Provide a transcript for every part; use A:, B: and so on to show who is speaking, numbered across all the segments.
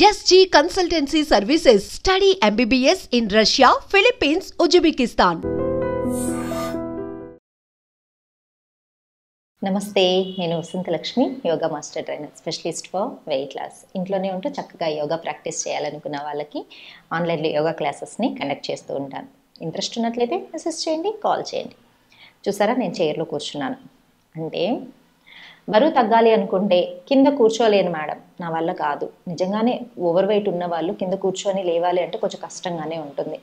A: SG Consultancy Services. Study MBBS in Russia, Philippines, Uzbekistan.
B: నమస్తే, నేను Vasantha Lakshmi, yoga master trainer, specialist for weight loss. ఇంట్లోనే ఉంటూ చక్కగా yoga practice చేయాలనుకున్న వాళ్ళకి ఆన్లైన్లో యోగా క్లాసెస్ని కండక్ట్ చేస్తూ ఉంటాను. ఇంట్రెస్ట్ ఉన్నట్లయితే మెసేజ్ చేయండి, కాల్ చేయండి. చూసారా, నేను చైర్లో కూర్చున్నాను. అంటే బరువు తగ్గాలి అనుకుంటే కింద కూర్చోలేను మేడం, నా వల్ల కాదు. నిజంగానే ఓవర్ వెయిట్ ఉన్న వాళ్ళు కింద కూర్చొని లేవాలి అంటే కొంచెం కష్టంగానే ఉంటుంది.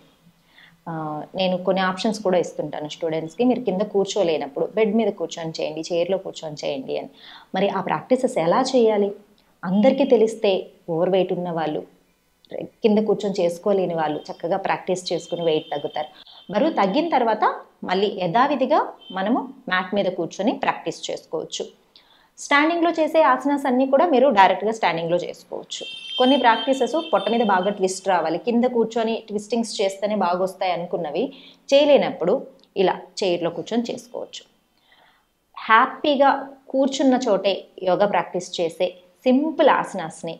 B: నేను కొన్ని ఆప్షన్స్ కూడా ఇస్తుంటాను స్టూడెంట్స్కి. మీరు కింద కూర్చోలేనప్పుడు బెడ్ మీద కూర్చొని చేయండి, చైర్లో కూర్చొని చేయండి అని. మరి ఆ ప్రాక్టీసెస్ ఎలా చేయాలి? అందరికీ తెలిస్తే ఓవర్ వెయిట్ ఉన్న వాళ్ళు, కింద కూర్చొని చేసుకోలేని వాళ్ళు చక్కగా ప్రాక్టీస్ చేసుకుని వెయిట్ తగ్గుతారు. బరువు తగ్గిన తర్వాత మళ్ళీ యథావిధిగా మనము మ్యాట్ మీద కూర్చొని ప్రాక్టీస్ చేసుకోవచ్చు. స్టాండింగ్లో చేసే ఆసనాస్ అన్నీ కూడా మీరు డైరెక్ట్గా స్టాండింగ్లో చేసుకోవచ్చు. కొన్ని ప్రాక్టీసెస్ పొట్ట మీద బాగా ట్విస్ట్ రావాలి, కింద కూర్చొని ట్విస్టింగ్స్ చేస్తేనే బాగా వస్తాయి అనుకున్నవి చేయలేనప్పుడు ఇలా చైర్లో కూర్చొని చేసుకోవచ్చు. హ్యాపీగా కూర్చున్న చోటే యోగా ప్రాక్టీస్ చేసే సింపుల్ ఆసనాస్ని,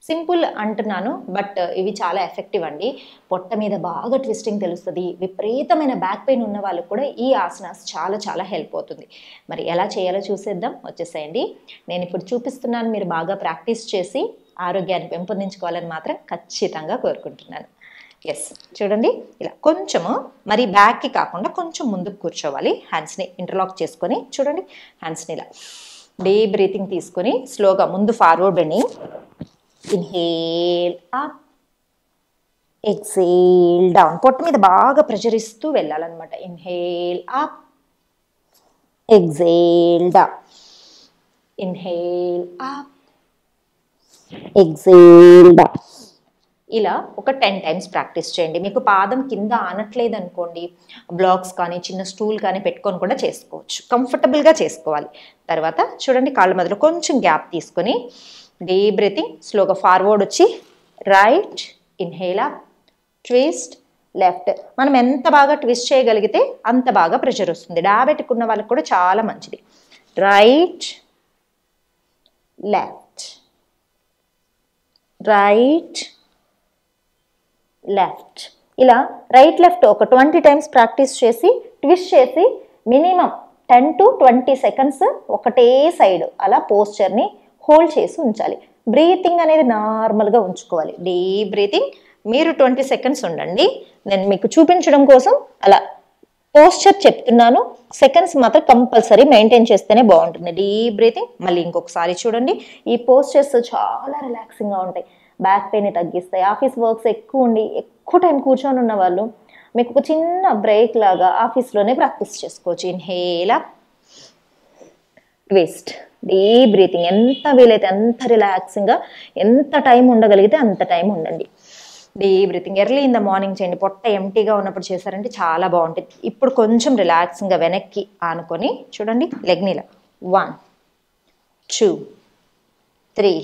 B: సింపుల్ అంటున్నాను బట్ ఇవి చాలా ఎఫెక్టివ్ అండి. పొట్ట మీద బాగా ట్విస్టింగ్ తెలుస్తుంది, విపరీతమైన బ్యాక్ పెయిన్ ఉన్న వాళ్ళకు కూడా ఈ ఆసనాస్ చాలా చాలా హెల్ప్ అవుతుంది. మరి ఎలా చేయాలో చూసేద్దాం, వచ్చేసేయండి. నేను ఇప్పుడు చూపిస్తున్నాను, మీరు బాగా ప్రాక్టీస్ చేసి ఆరోగ్యాన్ని పెంపొందించుకోవాలని మాత్రం ఖచ్చితంగా కోరుకుంటున్నాను. ఎస్, చూడండి, ఇలా కొంచెము మరి బ్యాక్కి కాకుండా కొంచెం ముందుకు కూర్చోవాలి. హ్యాండ్స్ని ఇంటర్లాక్ చేసుకొని చూడండి, హ్యాండ్స్ని ఇలా డీప్ బ్రీతింగ్ తీసుకొని స్లోగా ముందు forward bending. Inhale up, exhale down. పొట్ట మీద బాగా ప్రెషర్ ఇస్తూ వెళ్ళాలన్నమాట. Inhale up, exhale down. Inhale up, exhale down. ఇలా ఒక 10 టైమ్స్ ప్రాక్టీస్ చేయండి. మీకు పాదం కింద ఆనట్లేదు అనుకోండి, బ్లాక్స్ కానీ చిన్న స్టూల్ కానీ పెట్టుకొని కూడా చేసుకోవచ్చు. కంఫర్టబుల్గా చేసుకోవాలి. తర్వాత చూడండి, కాళ్ళ మధ్యలో కొంచెం గ్యాప్ తీసుకొని డీప్ బ్రీతింగ్, స్లోగా ఫార్వర్డ్ వచ్చి right, inhale up, twist left. మనం ఎంత బాగా ట్విస్ట్ చేయగలిగితే అంత బాగా ప్రెషర్ వస్తుంది. డయాబెటిక్ ఉన్న వాళ్ళకి కూడా చాలా మంచిది. Right, left, right, left. ఇలా రైట్ లెఫ్ట్ ఒక 20 టైమ్స్ ప్రాక్టీస్ చేసి ట్విస్ట్ చేసి మినిమం 10 to 20 సెకండ్స్ ఒకటే సైడ్ అలా పోస్చర్ని హోల్డ్ చేసి ఉంచాలి. బ్రీతింగ్ అనేది నార్మల్గా ఉంచుకోవాలి. డీప్ బ్రీతింగ్ మీరు 20 సెకండ్స్ ఉండండి. నేను మీకు చూపించడం కోసం అలా పోస్చర్ చెప్తున్నాను. సెకండ్స్ మాత్రం కంపల్సరీ మెయింటైన్ చేస్తేనే బాగుంటుంది. Deep breathing. మళ్ళీ ఇంకొకసారి చూడండి. ఈ పోస్చర్స్ చాలా రిలాక్సింగ్గా ఉంటాయి, బ్యాక్ పెయిన్ తగ్గిస్తాయి. ఆఫీస్ వర్క్స్ ఎక్కువ ఉండి ఎక్కువ టైం కూర్చొని ఉన్న వాళ్ళు మీకు ఒక చిన్న బ్రేక్ లాగా ఆఫీస్లోనే ప్రాక్టీస్ చేసుకోవచ్చు. Inhale up, twist, deep breathing. ఎంత వీలైతే అంత రిలాక్సింగ్గా, ఎంత టైం ఉండగలిగితే అంత టైం ఉండండి. Deep breathing early in the morning చేయండి. పొట్ట ఎంటీగా ఉన్నప్పుడు చేశారంటే చాలా బాగుంటుంది. ఇప్పుడు కొంచెం రిలాక్సింగ్గా వెనక్కి ఆనుకొని చూడండి, లెగ్ని ఇలా 1 2 3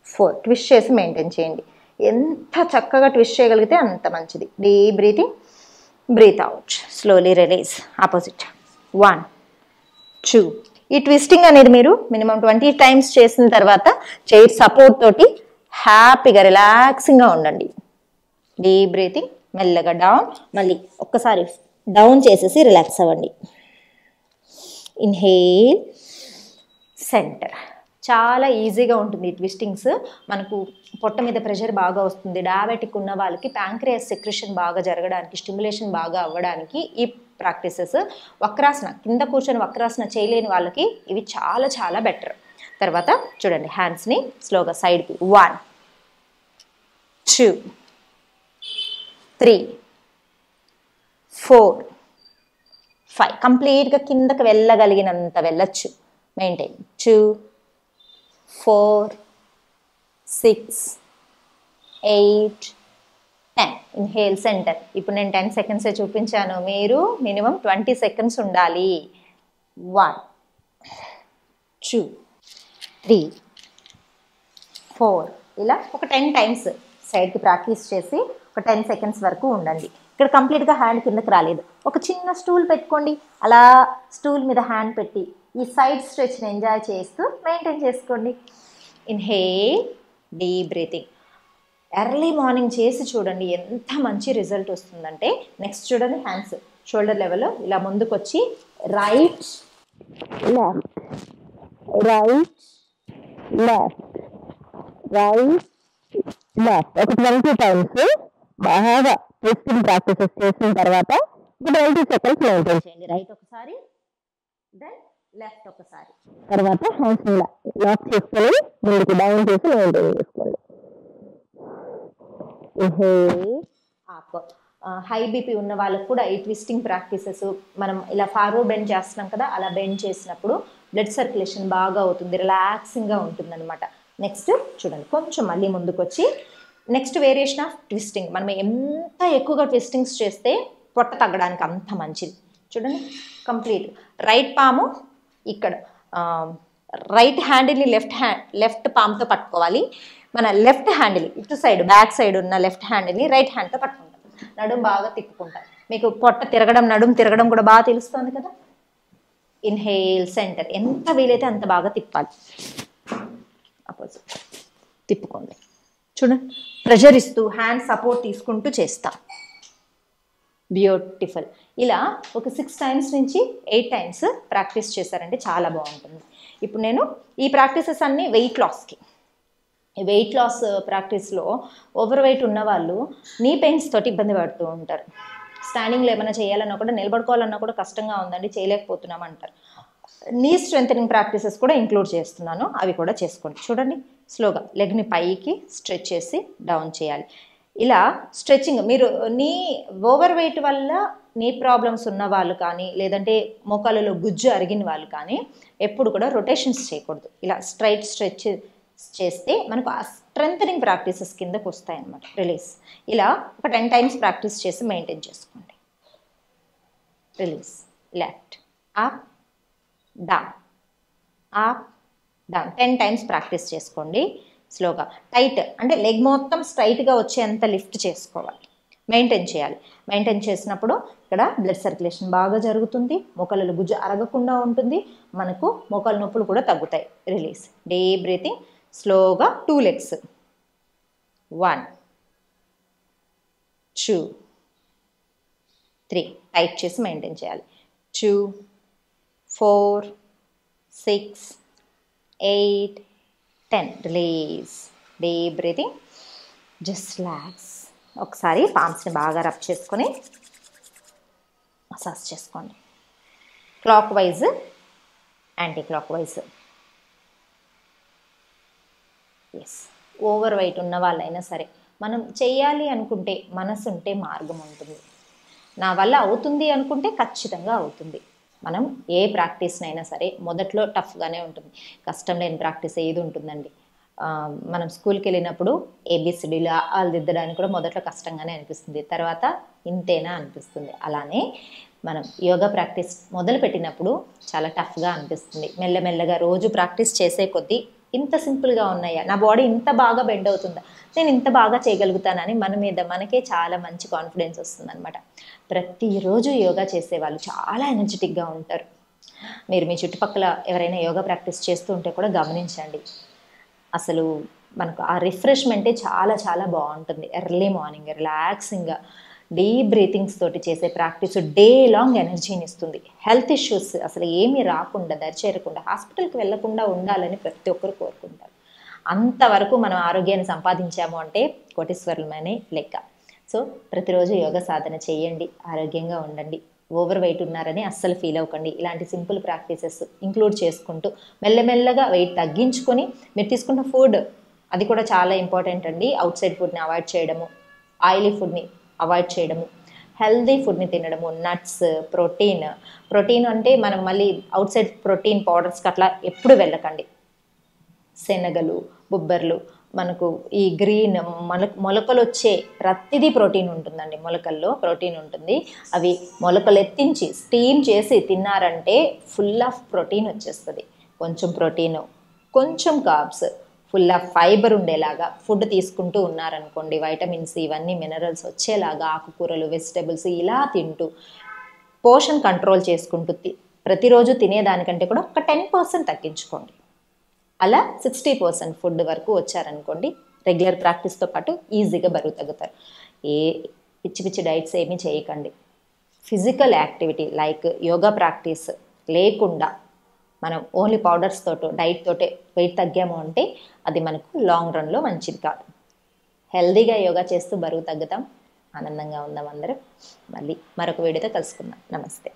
B: 4 ట్విస్ట్ చేసి మెయింటైన్ చేయండి. ఎంత చక్కగా ట్విస్ట్ చేయగలిగితే అంత మంచిది. Deep breathing, breath out, slowly release. Opposite 1 2. ఈ ట్విస్టింగ్ అనేది మీరు మినిమం 20 టైమ్స్ చేసిన తర్వాత చైర్ సపోర్ట్ తోటి హ్యాపీగా రిలాక్సింగ్గా ఉండండి. డీప్ బ్రీతింగ్, మెల్లగా డౌన్. మళ్ళీ ఒక్కసారి డౌన్ చేసేసి రిలాక్స్ అవ్వండి. Inhale, centre. చాలా ఈజీగా ఉంటుంది ఈ ట్విస్టింగ్స్. మనకు పొట్ట మీద ప్రెషర్ బాగా వస్తుంది. డయాబెటిక్ ఉన్న వాళ్ళకి ప్యాంక్రియాస్ సెక్రెషన్ బాగా జరగడానికి, స్టిమ్యులేషన్ బాగా అవ్వడానికి ఈ ప్రాక్టీసెస్. వక్రాసన, కింద కూర్చొని వక్రాసన చేయలేని వాళ్ళకి ఇవి చాలా చాలా బెటర్. తర్వాత చూడండి, హ్యాండ్స్ని స్లోగా సైడ్కి 1 2 3 4 5. కంప్లీట్గా కిందకి వెళ్ళగలిగినంత వెళ్ళచ్చు. మెయింటైన్ 2 4 6 8 10. Inhale, centre. ఇప్పుడు నేను 10 సెకండ్సే చూపించాను, మీరు మినిమం 20 సెకండ్స్ ఉండాలి. 1 2 3 4. ఇలా ఒక 10 టైమ్స్ సైడ్కి ప్రాక్టీస్ చేసి ఒక 10 సెకండ్స్ వరకు ఉండండి. ఇక్కడ కంప్లీట్గా హ్యాండ్ కిందకి రాలేదు, ఒక చిన్న స్టూల్ పెట్టుకోండి. అలా స్టూల్ మీద హ్యాండ్ పెట్టి ఈ సైడ్ స్ట్రెచ్ని ఎంజాయ్ చేస్తూ మెయింటైన్ చేసుకోండి. Inhale, deep breathing. Early morning చేసి చూడండి ఎంత మంచి రిజల్ట్ వస్తుందంటే. నెక్స్ట్ చూడండి, హ్యాండ్స్ షోల్డర్ లెవెల్లో ఇలా ముందుకు వచ్చి right left right left right left ఒక 20 టైమ్స్ బాగా ట్విస్టింగ్ ప్రాక్టీసెస్ చేసిన తర్వాత 20 సెకండ్స్ మెయింటైన్ చేయండి. రైట్ ఒకసారి, దెన్ లెఫ్ట్ ఒకసారి, తర్వాత హ్యాండ్స్ ఇలా లాక్ చేసుకొని ముందుకు డౌన్ చేసి మెయింటైన్ చేసుకోండి. హై బీపీ ఉన్న వాళ్ళకు కూడా ఈ ట్విస్టింగ్ ప్రాక్టీసెస్ మనం ఇలా ఫార్వర్డ్ బెండ్ చేస్తున్నాం కదా, అలా బెండ్ చేసినప్పుడు బ్లడ్ సర్క్యులేషన్ బాగా అవుతుంది, రిలాక్సింగ్గా ఉంటుంది అనమాట. నెక్స్ట్ చూడండి, కొంచెం మళ్ళీ ముందుకు వచ్చి నెక్స్ట్ వేరియేషన్ ఆఫ్ ట్విస్టింగ్. మనం ఎంత ఎక్కువగా ట్విస్టింగ్స్ చేస్తే పొట్ట తగ్గడానికి అంత మంచిది. చూడండి, కంప్లీట్ రైట్ పాము ఇక్కడ, రైట్ హ్యాండిల్ని లెఫ్ట్ పామ్తో పట్టుకోవాలి. మన లెఫ్ట్ హ్యాండిల్ ఇటు సైడ్ బ్యాక్ సైడ్ ఉన్న లెఫ్ట్ హ్యాండిల్ని రైట్ హ్యాండ్తో పట్టుకుంటాం. నడుము బాగా తిప్పుకుంటాం. మీకు పొట్ట తిరగడం, నడుము తిరగడం కూడా బాగా తెలుస్తుంది కదా. ఇన్హేల్ సెంటర్, ఎంత వీలైతే అంత బాగా తిప్పాలి. అపోజిట్ తిప్పుకోండి. చూడండి, ప్రెషర్ ఇస్తూ హ్యాండ్ సపోర్ట్ తీసుకుంటూ చేస్తాం. బ్యూటిఫుల్. ఇలా ఒక 6 టైమ్స్ నుంచి 8 టైమ్స్ ప్రాక్టీస్ చేశారంటే చాలా బాగుంటుంది. ఇప్పుడు నేను ఈ ప్రాక్టీసెస్ అన్నీ వెయిట్ లాస్కి. ఈ వెయిట్ లాస్ ప్రాక్టీస్లో ఓవర్ వెయిట్ ఉన్న వాళ్ళు నీ పెయిన్స్ తోటి ఇబ్బంది పడుతూ ఉంటారు. స్టాండింగ్లో ఏమైనా చేయాలన్నా కూడా, నిలబడుకోవాలన్నా కూడా కష్టంగా ఉందండి, చేయలేకపోతున్నాం అంటారు. నీ స్ట్రెంథనింగ్ ప్రాక్టీసెస్ కూడా ఇంక్లూడ్ చేస్తున్నాను, అవి కూడా చేసుకోండి. చూడండి, స్లోగా లెగ్ని పైకి స్ట్రెచ్ చేసి డౌన్ చేయాలి. ఇలా స్ట్రెచ్చింగ్, మీరు నీ ఓవర్ వెయిట్ వల్ల నీ ప్రాబ్లమ్స్ ఉన్న వాళ్ళు కానీ, లేదంటే మోకాళ్ళలో గుజ్జు అరిగిన వాళ్ళు కానీ ఎప్పుడు కూడా రొటేషన్స్ చేయకూడదు. ఇలా స్ట్రైట్ స్ట్రెచ్ చేస్తే మనకు ఆ స్ట్రెంథనింగ్ ప్రాక్టీసెస్ కిందకు వస్తాయి అన్నమాట. రిలీజ్. ఇలా ఒక 10 టైమ్స్ ప్రాక్టీస్ చేసి మెయింటైన్ చేసుకోండి. Release. Left up down up down 10 times practice చేసుకోండి. స్లోగా టైట్ అంటే లెగ్ మొత్తం స్ట్రైట్గా వచ్చేంత లిఫ్ట్ చేసుకోవాలి, మెయింటైన్ చేయాలి. మెయింటైన్ చేసినప్పుడు ఇక్కడ బ్లడ్ సర్క్యులేషన్ బాగా జరుగుతుంది, మోకాళ్ళలో గుజ్జు అరగకుండా ఉంటుంది, మనకు మోకాళ్ళ నొప్పులు కూడా తగ్గుతాయి. రిలీజ్. Deep breathing. స్లోగా 2 లెగ్స్. 1 2 3 టైట్ చేసి మెయింటైన్ చేయాలి. 2 4 6 8 10. Release. Deep breathing. Just relax. ఒకసారి పామ్స్ని బాగా రబ్ చేసుకొని మసాజ్ చేసుకోండి. Clockwise, anticlockwise. Yes, overweight ఉన్న వాళ్ళైనా సరే మనం చేయాలి అనుకుంటే, మనసు ఉంటే మార్గం ఉంటుంది. నా వల్ల అవుతుంది అనుకుంటే ఖచ్చితంగా అవుతుంది. మనం ఏ ప్రాక్టీస్నైనా సరే మొదట్లో టఫ్గానే ఉంటుంది, కష్టం లేని ప్రాక్టీస్ ఏది ఉంటుందండి. మనం స్కూల్కి వెళ్ళినప్పుడు ఏబిసిడీలు ఆలు దిద్దడానికి కూడా మొదట్లో కష్టంగానే అనిపిస్తుంది, తర్వాత ఇంతేనా అనిపిస్తుంది. అలానే మనం యోగా ప్రాక్టీస్ మొదలు పెట్టినప్పుడు చాలా టఫ్గా అనిపిస్తుంది. మెల్లమెల్లగా రోజు ప్రాక్టీస్ చేసే కొద్దీ ఇంత సింపుల్గా ఉన్నాయా, నా బాడీ ఇంత బాగా బెండ్ అవుతుందా, నేను ఇంత బాగా చేయగలుగుతానని మన మీద మనకే చాలా మంచి కాన్ఫిడెన్స్ వస్తుందన్నమాట. ప్రతిరోజు యోగా చేసే వాళ్ళు చాలా ఎనర్జెటిక్గా ఉంటారు. మీరు మీ చుట్టుపక్కల ఎవరైనా యోగా ప్రాక్టీస్ చేస్తూ ఉంటే కూడా గమనించండి. అసలు మనకు ఆ రిఫ్రెష్మెంటే చాలా చాలా బాగుంటుంది. ఎర్లీ మార్నింగ్ రిలాక్సింగ్గా డీప్ బ్రీతింగ్స్ తోటి చేసే ప్రాక్టీస్ డే లాంగ్ ఎనర్జీని ఇస్తుంది. హెల్త్ ఇష్యూస్ అసలు ఏమీ రాకుండా, దరిచేరకుండా, హాస్పిటల్కి వెళ్లకుండా ఉండాలని ప్రతి ఒక్కరు కోరుకుంటారు. అంతవరకు మనం ఆరోగ్యాన్ని సంపాదించాము అంటే కోటీశ్వరులమనే లెక్క. సో ప్రతిరోజు యోగా సాధన చేయండి, ఆరోగ్యంగా ఉండండి. ఓవర్ వెయిట్ ఉన్నారని అస్సలు ఫీల్ అవ్వకండి. ఇలాంటి సింపుల్ ప్రాక్టీసెస్ ఇంక్లూడ్ చేసుకుంటూ మెల్లమెల్లగా వెయిట్ తగ్గించుకొని, మీరు తీసుకున్న ఫుడ్ అది కూడా చాలా ఇంపార్టెంట్ అండి. అవుట్ సైడ్ ఫుడ్ని అవాయిడ్ చేయడము, ఆయిలీ ఫుడ్ని అవాయిడ్ చేయడము, హెల్దీ ఫుడ్ని తినడము, నట్స్, ప్రోటీన్ అంటే మనం మళ్ళీ అవుట్ సైడ్ ప్రోటీన్ పౌడర్స్కి అట్లా ఎప్పుడు వెళ్ళకండి. శనగలు, బొబ్బర్లు, మనకు ఈ గ్రీన్ మొలకలు వచ్చే ప్రతిదీ ప్రోటీన్ ఉంటుందండి. మొలకల్లో ప్రోటీన్ ఉంటుంది. అవి మొలకలు ఎత్తించి స్టీమ్ చేసి తిన్నారంటే ఫుల్ ఆఫ్ ప్రోటీన్ వచ్చేస్తుంది. కొంచెం ప్రోటీను, కొంచెం కార్బ్స్, ఫుల్ ఆఫ్ ఫైబర్ ఉండేలాగా ఫుడ్ తీసుకుంటూ ఉన్నారనుకోండి, వైటమిన్స్ ఇవన్నీ మినరల్స్ వచ్చేలాగా ఆకుకూరలు, వెజిటబుల్స్ ఇలా తింటూ పోషన్ కంట్రోల్ చేసుకుంటూ ప్రతిరోజు తినేదానికంటే కూడా ఒక 10% తగ్గించుకోండి. అలా 60% ఫుడ్ వరకు వచ్చారనుకోండి, రెగ్యులర్ ప్రాక్టీస్తో పాటు ఈజీగా బరువు తగ్గుతారు. ఏ పిచ్చి పిచ్చి డైట్స్ ఏమీ చేయకండి. Physical activity like yoga practice లేకుండా మనం ఓన్లీ పౌడర్స్ తోటో డైట్ తోటే వెయిట్ తగ్గాము అంటే అది మనకు లాంగ్ రన్లో మంచిది కాదు. హెల్దీగా యోగా చేస్తూ బరువు తగ్గుతాం, ఆనందంగా ఉందాం అందరం. మళ్ళీ మరొక వీడియోతో కలుసుకుందాం. నమస్తే.